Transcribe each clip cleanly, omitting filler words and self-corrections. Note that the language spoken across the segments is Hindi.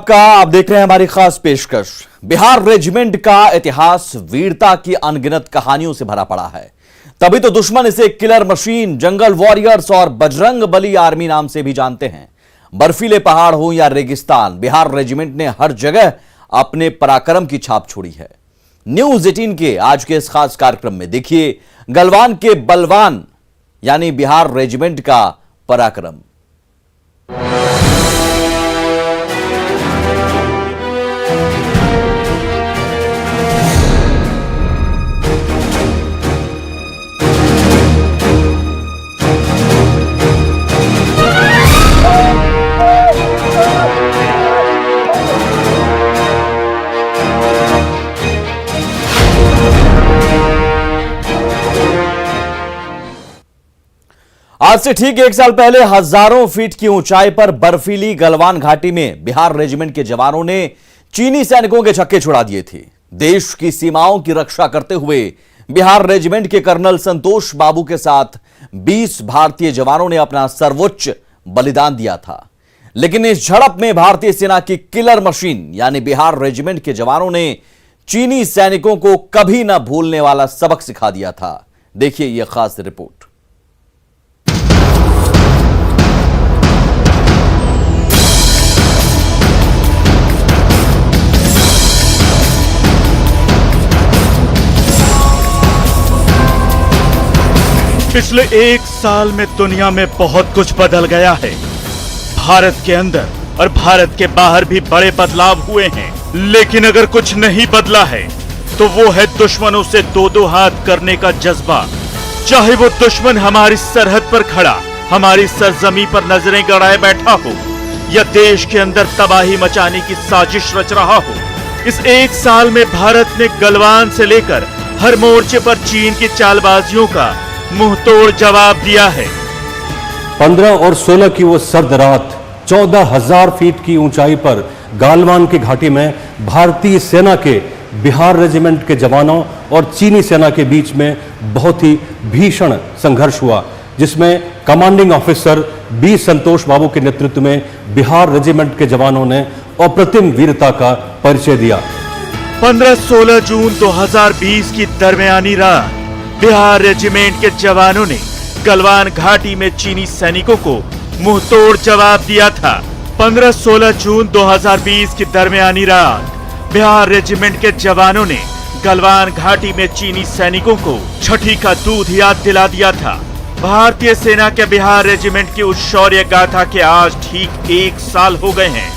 आपका। आप देख रहे हैं हमारी खास पेशकश। बिहार रेजिमेंट का इतिहास वीरता की अनगिनत कहानियों से भरा पड़ा है, तभी तो दुश्मन इसे किलर मशीन, जंगल वॉरियर्स और बजरंग बली आर्मी नाम से भी जानते हैं। बर्फीले पहाड़ हो या रेगिस्तान, बिहार रेजिमेंट ने हर जगह अपने पराक्रम की छाप छोड़ी है। न्यूज 18 के आज के इस खास कार्यक्रम में देखिए गलवान के बलवान यानी बिहार रेजिमेंट का पराक्रम। आज से ठीक एक साल पहले हजारों फीट की ऊंचाई पर बर्फीली गलवान घाटी में बिहार रेजिमेंट के जवानों ने चीनी सैनिकों के छक्के छुड़ा दिए थे। देश की सीमाओं की रक्षा करते हुए बिहार रेजिमेंट के कर्नल संतोष बाबू के साथ 20 भारतीय जवानों ने अपना सर्वोच्च बलिदान दिया था। लेकिन इस झड़प में भारतीय सेना की किलर मशीन यानी बिहार रेजिमेंट के जवानों ने चीनी सैनिकों को कभी न भूलने वाला सबक सिखा दिया था। देखिए यह खास रिपोर्ट। पिछले एक साल में दुनिया में बहुत कुछ बदल गया है। भारत के अंदर और भारत के बाहर भी बड़े बदलाव हुए हैं, लेकिन अगर कुछ नहीं बदला है तो वो है दुश्मनों से दो हाथ करने का जज्बा। चाहे वो दुश्मन हमारी सरहद पर खड़ा हमारी सरजमी पर नजरें गड़ाए बैठा हो या देश के अंदर तबाही मचाने की साजिश रच रहा हो। इस एक साल में भारत ने गलवान से लेकर हर मोर्चे पर चीन की चालबाजियों का मुंह तोड़ जवाब दिया है। 15 और 16 की वो सर्द रात 14,000 फीट की ऊंचाई पर गालवान की घाटी में भारतीय सेना के बिहार रेजिमेंट के जवानों और चीनी सेना के बीच में बहुत ही भीषण संघर्ष हुआ, जिसमें कमांडिंग ऑफिसर बी संतोष बाबू के नेतृत्व में बिहार रेजिमेंट के जवानों ने अप्रतिम वीरता का परिचय दिया। 15-16 जून 2020 की दरमियानी रात बिहार रेजिमेंट के जवानों ने गलवान घाटी में चीनी सैनिकों को मुंह तोड़ जवाब दिया था। 15-16 जून 2020 की दरमियानी रात बिहार रेजिमेंट के जवानों ने गलवान घाटी में चीनी सैनिकों को छठी का दूध याद दिला दिया था। भारतीय सेना के बिहार रेजिमेंट की उस शौर्य गाथा के आज ठीक एक साल हो गए हैं।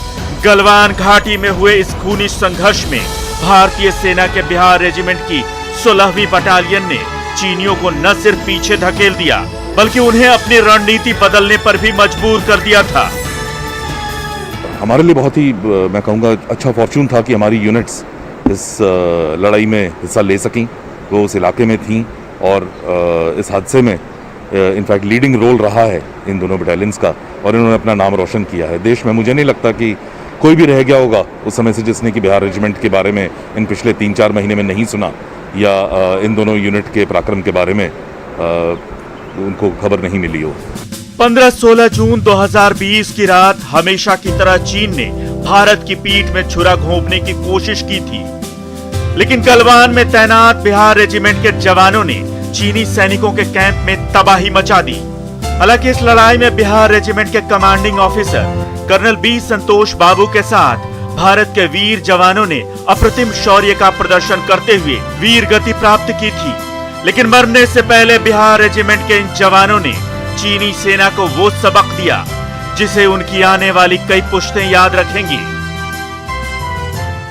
गलवान घाटी में हुए इस खूनी संघर्ष में भारतीय सेना के बिहार रेजिमेंट की 16वीं बटालियन ने चीनियों को न सिर्फ पीछे धकेल दिया बल्कि उन्हें अपनी रणनीति बदलने पर भी मजबूर कर दिया था। हमारे लिए बहुत ही मैं कहूँगा अच्छा फॉर्चून था कि हमारी यूनिट्स इस लड़ाई में हिस्सा ले सकें, वो उस इलाके में थीं और इस हादसे में इनफैक्ट लीडिंग रोल रहा है इन दोनों बटालियंस का और इन्होंने अपना नाम रोशन किया है देश में। मुझे नहीं लगता कि कोई भी रह गया होगा उस समय से जिसने कि बिहार रेजिमेंट के बारे में इन पिछले 3-4 महीने में नहीं सुना या इन दोनों यूनिट के पराक्रम के बारे में उनको खबर नहीं मिली हो। 15-16 जून 2020 की रात हमेशा की तरह चीन ने भारत की पीठ में छुरा घोंपने की कोशिश की थी, लेकिन गलवान में तैनात बिहार रेजिमेंट के जवानों ने चीनी सैनिकों के कैंप में तबाही मचा दी। हालांकि इस लड़ाई में बिहार रेजिमेंट के कमांडिंग ऑफिसर कर्नल बी संतोष बाबू के साथ भारत के वीर जवानों ने अप्रतिम शौर्य का प्रदर्शन करते हुए वीर गति प्राप्त की थी। लेकिन मरने से पहले बिहार रेजिमेंट के इन जवानों ने चीनी सेना को वो सबक दिया जिसे उनकी आने वाली कई पुश्तें याद रखेंगी।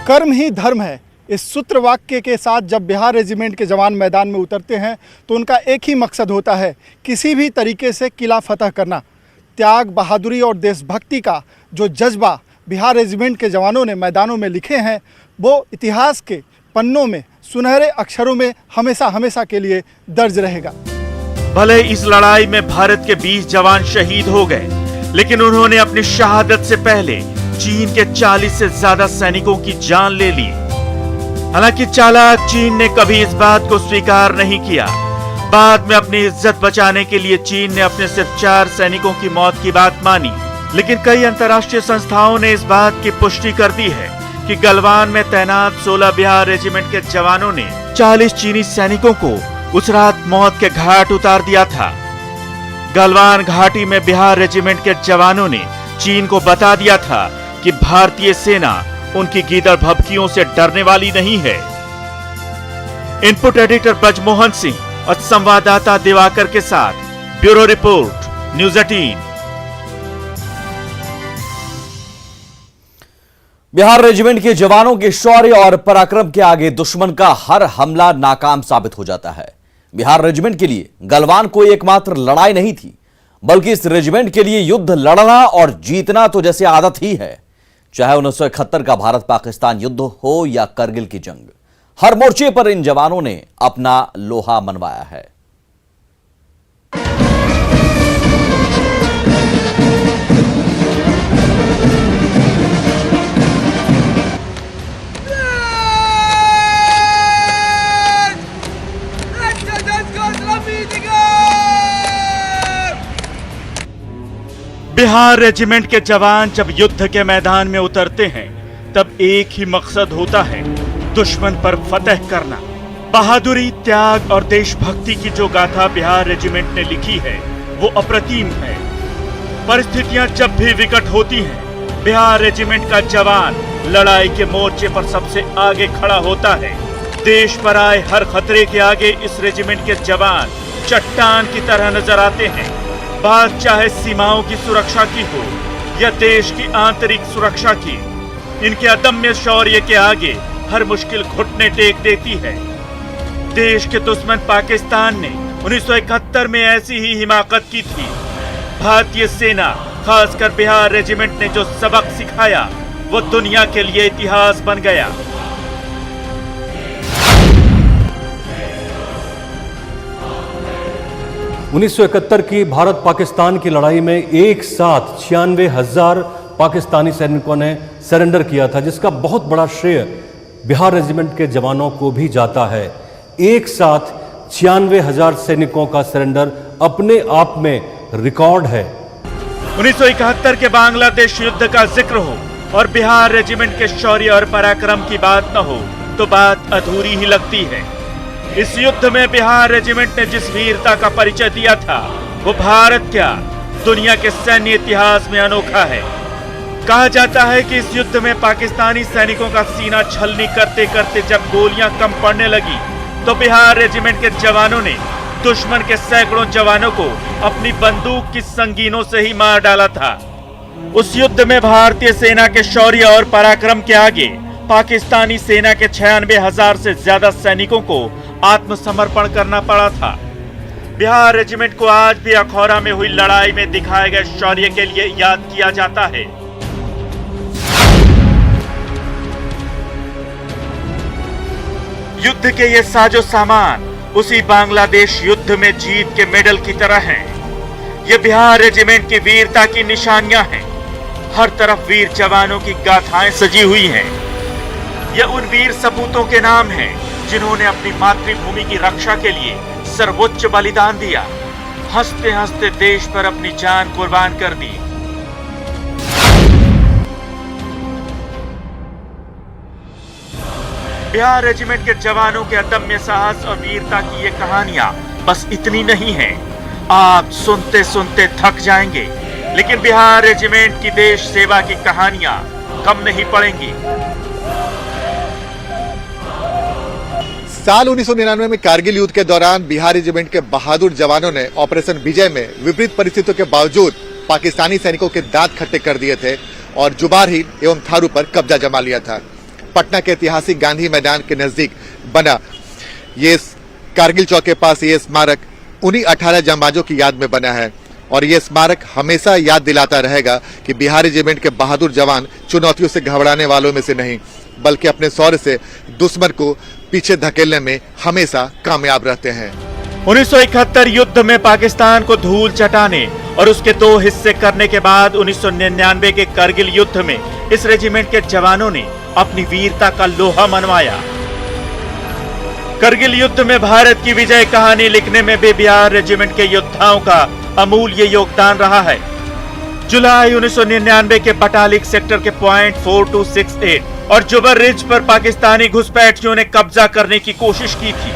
कर्म ही धर्म है, इस सूत्र वाक्य के साथ जब बिहार रेजिमेंट के जवान मैदान में उतरते हैं तो उनका एक ही मकसद होता है, किसी भी तरीके से किला फतह करना। त्याग, बहादुरी और देशभक्ति का जो जज्बा बिहार रेजिमेंट के जवानों ने मैदानों में लिखे हैं वो इतिहास के पन्नों में सुनहरे अक्षरों में हमेशा हमेशा के लिए दर्ज रहेगा। भले इस लड़ाई में भारत के 20 जवान शहीद हो गए, लेकिन उन्होंने अपनी शहादत से पहले चीन के 40 से ज्यादा सैनिकों की जान ले ली। हालांकि चालाक चीन ने कभी इस बात को स्वीकार नहीं किया। बाद में अपनी इज्जत बचाने के लिए चीन ने अपने सिर्फ 4 सैनिकों की मौत की बात मानी। लेकिन कई अंतर्राष्ट्रीय संस्थाओं ने इस बात की पुष्टि कर दी है कि गलवान में तैनात 16 बिहार रेजिमेंट के जवानों ने 40 चीनी सैनिकों को उस रात मौत के घाट उतार दिया था। गलवान घाटी में बिहार रेजिमेंट के जवानों ने चीन को बता दिया था कि भारतीय सेना उनकी गीदड़ भभकियों से डरने वाली नहीं है। इनपुट एडिटर ब्रजमोहन सिंह और संवाददाता दिवाकर के साथ bureau report, news 18। Bihar regiment के जवानों के शौर्य और पराक्रम के आगे दुश्मन का हर हमला नाकाम साबित हो जाता है। बिहार रेजिमेंट के लिए गलवान कोई एकमात्र लड़ाई नहीं थी, बल्कि इस रेजिमेंट के लिए युद्ध लड़ना और जीतना तो जैसे आदत ही है। चाहे 1971 का भारत पाकिस्तान युद्ध हो या करगिल की जंग, हर मोर्चे पर इन जवानों ने अपना लोहा मनवाया है। बिहार रेजिमेंट के जवान जब युद्ध के मैदान में उतरते हैं तब एक ही मकसद होता है, दुश्मन पर फतह करना। बहादुरी, त्याग और देशभक्ति की जो गाथा बिहार रेजिमेंट ने लिखी है वो अप्रतिम है। परिस्थितियां जब भी विकट होती हैं, बिहार रेजिमेंट का जवान लड़ाई के मोर्चे पर सबसे आगे खड़ा होता है। देश पर आए हर खतरे के आगे इस रेजिमेंट के जवान चट्टान की तरह नजर आते हैं। बात चाहे सीमाओं की सुरक्षा की हो या देश की आंतरिक सुरक्षा की, इनके अदम्य शौर्य के आगे हर मुश्किल घुटने टेक देती है। देश के दुश्मन पाकिस्तान ने 1971 में ऐसी ही हिमाकत की थी। भारतीय सेना, खासकर बिहार रेजिमेंट ने जो सबक सिखाया वो दुनिया के लिए इतिहास बन गया। उन्नीस की भारत पाकिस्तान की लड़ाई में एक साथ 96,000 पाकिस्तानी सैनिकों ने सरेंडर किया था, जिसका बहुत बड़ा श्रेय बिहार रेजिमेंट के जवानों को भी जाता है। एक साथ 96,000 सैनिकों का सरेंडर अपने आप में रिकॉर्ड है। 1971 के बांग्लादेश युद्ध का जिक्र हो और बिहार रेजिमेंट के शौर्य और पराक्रम की बात न हो तो बात अधूरी ही लगती है। इस युद्ध में बिहार रेजिमेंट ने जिस वीरता का परिचय दिया था वो भारत क्या, दुनिया के सैन्य इतिहास में अनोखा है। कहा जाता है कि इस युद्ध में पाकिस्तानी सैनिकों का सीना छलनी करते करते जब गोलियां कम पड़ने लगी तो बिहार रेजिमेंट के जवानों ने दुश्मन के सैकड़ों जवानों को अपनी बंदूक की संगीनों से ही मार डाला था। उस युद्ध में भारतीय सेना के शौर्य और पराक्रम के आगे पाकिस्तानी सेना के 96,000 से ज्यादा सैनिकों को आत्मसमर्पण करना पड़ा था। बिहार रेजिमेंट को आज भी अखौरा में हुई लड़ाई में दिखाए गए शौर्य के लिए याद किया जाता है। युद्ध के ये साजो सामान उसी बांग्लादेश युद्ध में जीत के मेडल की तरह हैं। ये बिहार रेजिमेंट की वीरता की निशानियां हैं। हर तरफ वीर जवानों की गाथाएं सजी हुई हैं। ये उन वीर सपूतों के नाम हैं जिन्होंने अपनी मातृभूमि की रक्षा के लिए सर्वोच्च बलिदान दिया, हंसते हंसते देश पर अपनी जान कुर्बान कर दी। बिहार रेजिमेंट के जवानों के अदम्य साहस और वीरता की ये कहानियां बस इतनी नहीं हैं। आप सुनते सुनते थक जाएंगे, लेकिन बिहार रेजिमेंट की देश सेवा की कहानियां कम नहीं पड़ेंगी। साल 1999 में कारगिल युद्ध के दौरान बिहार रेजिमेंट के बहादुर जवानों ने ऑपरेशन विजय में विपरीत परिस्थितियों के बावजूद पाकिस्तानी सैनिकों के दांत खट्टे कर दिए थे और जुबार हिल एवं थारू पर कब्जा जमा लिया था। पटना के ऐतिहासिक गांधी मैदान के नजदीक बना ये कारगिल चौक के पास ये स्मारक उन्हीं 18 जांबाजों की याद में बना है और ये स्मारक हमेशा याद दिलाता रहेगा कि बिहार रेजिमेंट के बहादुर जवान चुनौतियों से घबराने वालों में से नहीं, बल्कि अपने शौर्य से दुश्मन को पीछे धकेलने में हमेशा कामयाब रहते हैं। 1971 युद्ध में पाकिस्तान को धूल चटाने और उसके 2 हिस्से करने के बाद 1999 के कारगिल युद्ध में इस रेजिमेंट के जवानों ने अपनी वीरता का लोहा मनवाया। कारगिल युद्ध में भारत की विजय कहानी लिखने में भी बिहार रेजिमेंट के योद्धाओं का अमूल्य योगदान रहा है। जुलाई 1999 के बटालिक सेक्टर के पॉइंट 4268 और जुबर रिज पर पाकिस्तानी घुसपैठियों ने कब्जा करने की कोशिश की थी,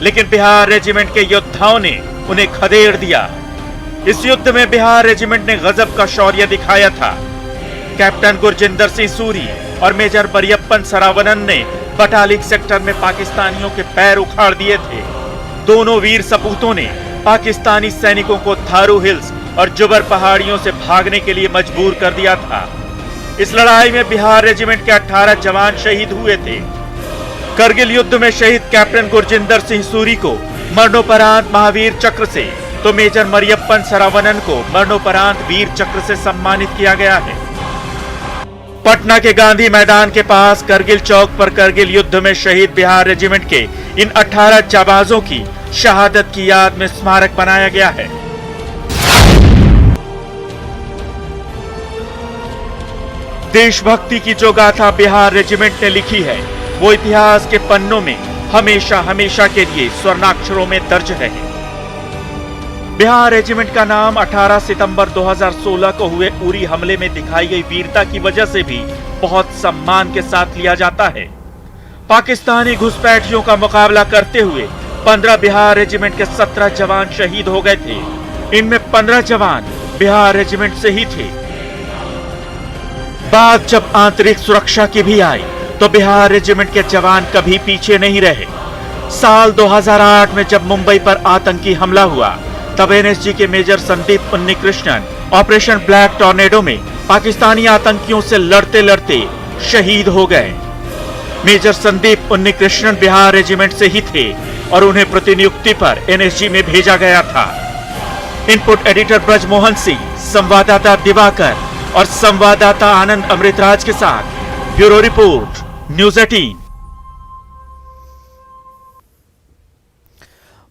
लेकिन बिहार रेजिमेंट के योद्धाओं ने उन्हें खदेड़ दिया। इस युद्ध में बिहार रेजिमेंट ने गजब का शौर्य दिखाया था। कैप्टन गुरजिंदर सिंह सूरी और मेजर मरियप्पन सरावनन ने बटालिक सेक्टर में पाकिस्तानियों के पैर उखाड़ दिए थे। दोनों वीर सपूतों ने पाकिस्तानी सैनिकों को थारू हिल्स और जुबर पहाड़ियों से भागने के लिए मजबूर कर दिया था। इस लड़ाई में बिहार रेजिमेंट के 18 जवान शहीद हुए थे। करगिल युद्ध में शहीद कैप्टन गुरजिंदर सिंह सूरी को मरणोपरांत महावीर चक्र से, तो मेजर मरियप्पन सरावनन को मरणोपरांत वीर चक्र से सम्मानित किया गया है। पटना के गांधी मैदान के पास करगिल चौक पर करगिल युद्ध में शहीद बिहार रेजिमेंट के इन 18 जाबाजों की शहादत की याद में स्मारक बनाया गया है। देशभक्ति की जो गाथा बिहार रेजिमेंट ने लिखी है, वो इतिहास के पन्नों में हमेशा हमेशा के लिए स्वर्णाक्षरों में दर्ज है। बिहार रेजिमेंट का नाम 18 सितंबर 2016 को हुए उरी हमले में दिखाई गई वीरता की वजह से भी बहुत सम्मान के साथ लिया जाता है। पाकिस्तानी घुसपैठियों का मुकाबला करते हुए 15 बिहार रेजिमेंट के 17 जवान शहीद हो गए थे। इनमें 15 जवान बिहार रेजिमेंट से ही थे। बात जब आंतरिक सुरक्षा की भी आई तो बिहार रेजिमेंट के जवान कभी पीछे नहीं रहे। साल 2008 में जब मुंबई पर आतंकी हमला हुआ, तब एनएसजी के major Sandeep Unnikrishnan operation black tornado में पाकिस्तानी आतंकियों से लड़ते लड़ते शहीद हो गए। मेजर संदीप उन्नीकृष्णन बिहार रेजिमेंट से ही थे और उन्हें प्रतिनियुक्ति पर एनएसजी में भेजा गया था। इनपुट एडिटर ब्रजमोहन सिंह, संवाददाता दिवाकर और संवाददाता आनंद अमृतराज के साथ ब्यूरो रिपोर्ट, न्यूज़ 18।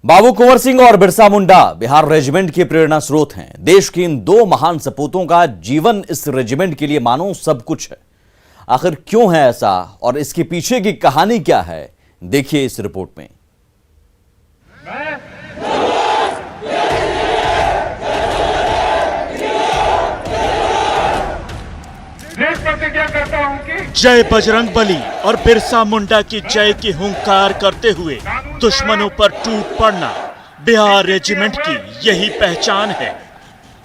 बाबू कुंवर सिंह और बिरसा मुंडा बिहार रेजिमेंट के प्रेरणा स्रोत हैं। देश की इन दो महान सपूतों का जीवन इस रेजिमेंट के लिए मानो सब कुछ है। आखिर क्यों है ऐसा और इसके पीछे की कहानी क्या है, देखिए इस रिपोर्ट में। जय बजरंग बली और बिरसा मुंडा की जय की हुंकार करते हुए दुश्मनों पर टूट पड़ना बिहार रेजिमेंट की यही पहचान है।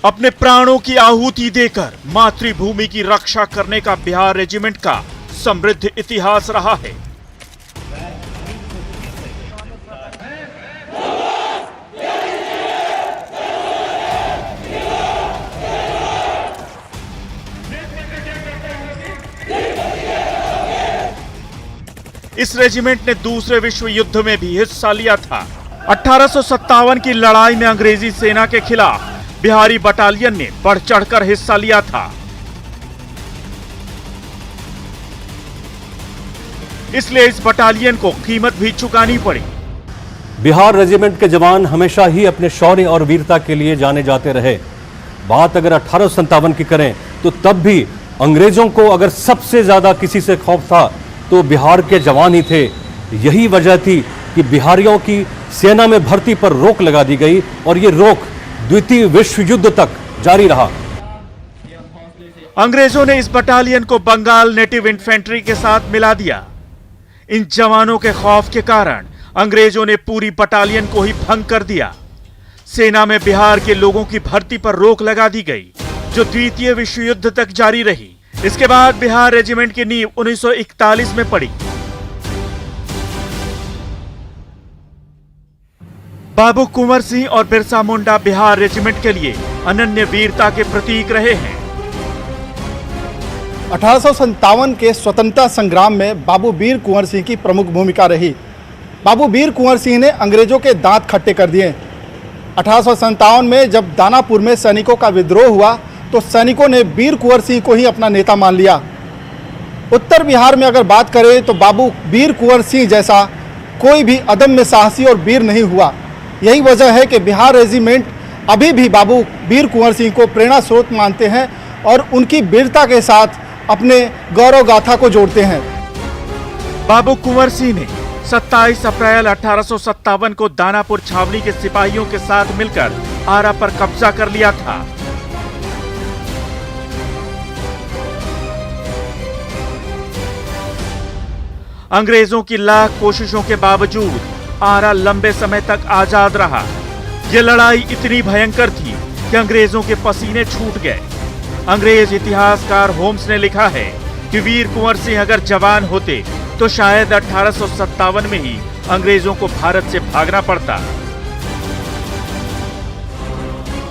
अपने प्राणों की आहुति देकर मातृभूमि की रक्षा करने का बिहार रेजिमेंट का समृद्ध इतिहास रहा है। इस रेजिमेंट ने दूसरे विश्व युद्ध में भी हिस्सा लिया था। 1857 की लड़ाई में अंग्रेजी सेना के खिलाफ बिहारी बटालियन ने बढ़ चढ़कर हिस्सा लिया था। इसलिए इस बटालियन को कीमत भी चुकानी पड़ी। बिहार रेजिमेंट के जवान हमेशा ही अपने शौर्य और वीरता के लिए जाने जाते रहे। बात अगर 1857 की करें तो तब भी अंग्रेजों को अगर सबसे ज्यादा किसी से खौफ था तो बिहार के जवान ही थे। यही वजह थी कि बिहारियों की सेना में भर्ती पर रोक लगा दी गई और ये रोक द्वितीय विश्व युद्ध तक जारी रहा। अंग्रेजों ने इस बटालियन को बंगाल नेटिव इन्फेंट्री के साथ मिला दिया। इन जवानों के खौफ के कारण अंग्रेजों ने पूरी बटालियन को ही भंग कर दिया। सेना में बिहार के लोगों की भर्ती पर रोक लगा दी गई, जो द्वितीय विश्व युद्ध तक जारी रही। इसके बाद बिहार रेजिमेंट की नींव 1941 में पड़ी। बाबू कुंवर सिंह और बिरसा मुंडा बिहार रेजिमेंट के लिए अनन्य वीरता के प्रतीक रहे हैं। 1857 के स्वतंत्रता संग्राम में बाबू वीर कुंवर सिंह की प्रमुख भूमिका रही। बाबू वीर कुंवर सिंह ने अंग्रेजों के दांत खट्टे कर दिए। 1857 में जब दानापुर में सैनिकों का विद्रोह हुआ तो सैनिकों ने वीर कुंवर सिंह को ही अपना नेता मान लिया। उत्तर बिहार में अगर बात करें तो बाबू वीर कुंवर सिंह जैसा कोई भी अदम्य साहसी और वीर नहीं हुआ। यही वजह है कि बिहार रेजिमेंट अभी भी बाबू वीर कुंवर सिंह को प्रेरणा स्रोत मानते हैं और उनकी वीरता के साथ अपने गौरव गाथा को जोड़ते हैं। बाबू कुंवर सिंह ने 27 अप्रैल 1857 को दानापुर छावनी के सिपाहियों के साथ मिलकर आरा पर कब्जा कर लिया था। अंग्रेजों की लाख कोशिशों के बावजूद आरा लंबे समय तक आजाद रहा। यह लड़ाई इतनी भयंकर थी कि अंग्रेजों के पसीने छूट गए। अंग्रेज इतिहासकार होम्स ने लिखा है कि वीर कुंवर सिंह अगर जवान होते तो शायद 1857 में ही अंग्रेजों को भारत से भागना पड़ता।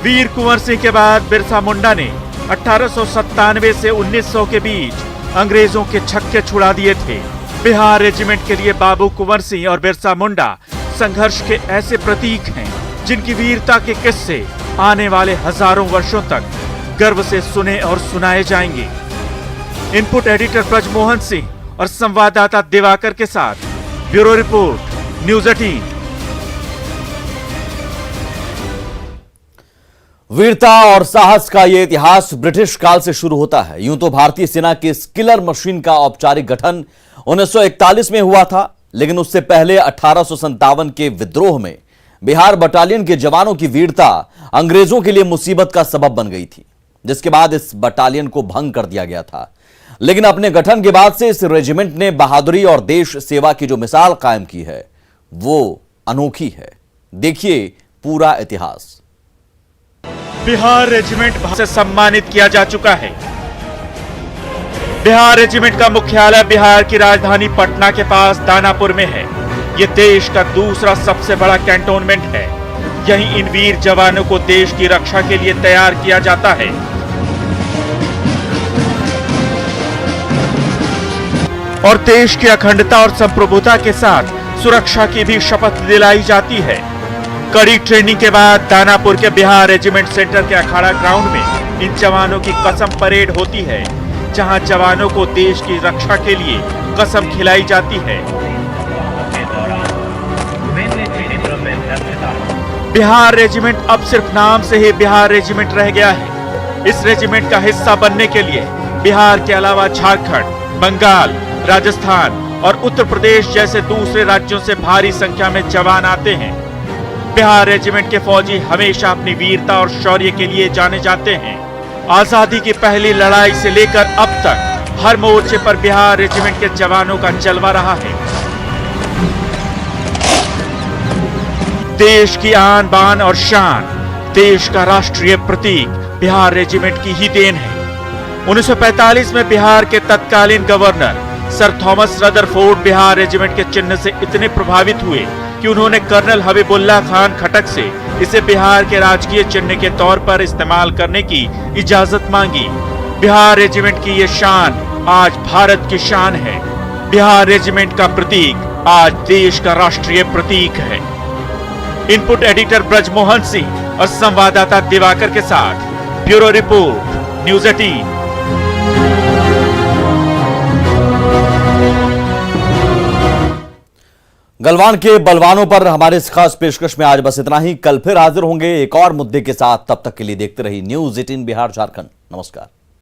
वीर कुंवर सिंह के बाद बिरसा मुंडा ने 1897 से 1900 के बीच अंग्रेजों के छक्के छुड़ा दिए थे। बिहार रेजिमेंट के लिए बाबू कुंवर सिंह और बिरसा मुंडा संघर्ष के ऐसे प्रतीक हैं जिनकी वीरता के किस्से आने वाले हजारों वर्षों तक गर्व से सुने और सुनाए जाएंगे। इनपुट एडिटर ब्रजमोहन सिंह और संवाददाता दिवाकर के साथ ब्यूरो रिपोर्ट, न्यूज 18। वीरता और साहस का यह इतिहास ब्रिटिश काल से शुरू होता है। यूं तो भारतीय सेना की इस किलर मशीन का औपचारिक गठन 1941 में हुआ था, लेकिन उससे पहले 1857 के विद्रोह में बिहार बटालियन के जवानों की वीरता अंग्रेजों के लिए मुसीबत का सबब बन गई थी, जिसके बाद इस बटालियन को भंग कर दिया गया था। लेकिन अपने गठन के बाद से इस रेजिमेंट ने बहादुरी और देश सेवा की जो मिसाल कायम की है वो अनोखी है। देखिए पूरा इतिहास। बिहार रेजिमेंट से सम्मानित किया जा चुका है। बिहार रेजिमेंट का मुख्यालय बिहार की राजधानी पटना के पास दानापुर में है। यह देश का दूसरा सबसे बड़ा कैंटोनमेंट है। यहीं इन वीर जवानों को देश की रक्षा के लिए तैयार किया जाता है। और देश की अखंडता और संप्रभुता के साथ सुरक्षा की भी शपथ दिलाई जाती है। कड़ी ट्रेनिंग के बाद दानापुर के बिहार रेजिमेंट सेंटर के अखाड़ा ग्राउंड में इन जवानों की कसम परेड होती है, जहां जवानों को देश की रक्षा के लिए कसम खिलाई जाती है। बिहार रेजिमेंट अब सिर्फ नाम से ही बिहार रेजिमेंट रह गया है। इस रेजिमेंट का हिस्सा बनने के लिए बिहार के अलावा झारखंड, बंगाल, राजस्थान और उत्तर प्रदेश जैसे दूसरे राज्यों से भारी संख्या में जवान आते हैं। बिहार रेजिमेंट के फौजी हमेशा अपनी वीरता और शौर्य के लिए जाने जाते हैं। आजादी की पहली लड़ाई से लेकर अब तक हर मोर्चे पर बिहार रेजिमेंट के जवानों का जलवा रहा है। देश की आन बान और शान, देश का राष्ट्रीय प्रतीक बिहार रेजिमेंट की ही देन है। 1945 में बिहार के तत्कालीन governor sir Thomas Rutherford Bihar regiment के चिन्ह से इतने प्रभावित हुए कि उन्होंने कर्नल हबीबुल्लाह खान खटक से इसे बिहार के राजकीय चिन्ह के तौर पर इस्तेमाल करने की इजाजत मांगी। बिहार रेजिमेंट की ये शान आज भारत की शान है। बिहार रेजिमेंट का प्रतीक आज देश का राष्ट्रीय प्रतीक है। इनपुट एडिटर ब्रजमोहन सिंह और संवाददाता दिवाकर के साथ ब्यूरो रिपोर्ट, न्यूज 18। गलवान के बलवानों पर हमारे इस खास पेशकश में आज बस इतना ही। कल फिर हाजिर होंगे एक और मुद्दे के साथ। तब तक के लिए देखते रहिए न्यूज 18 बिहार झारखंड। नमस्कार।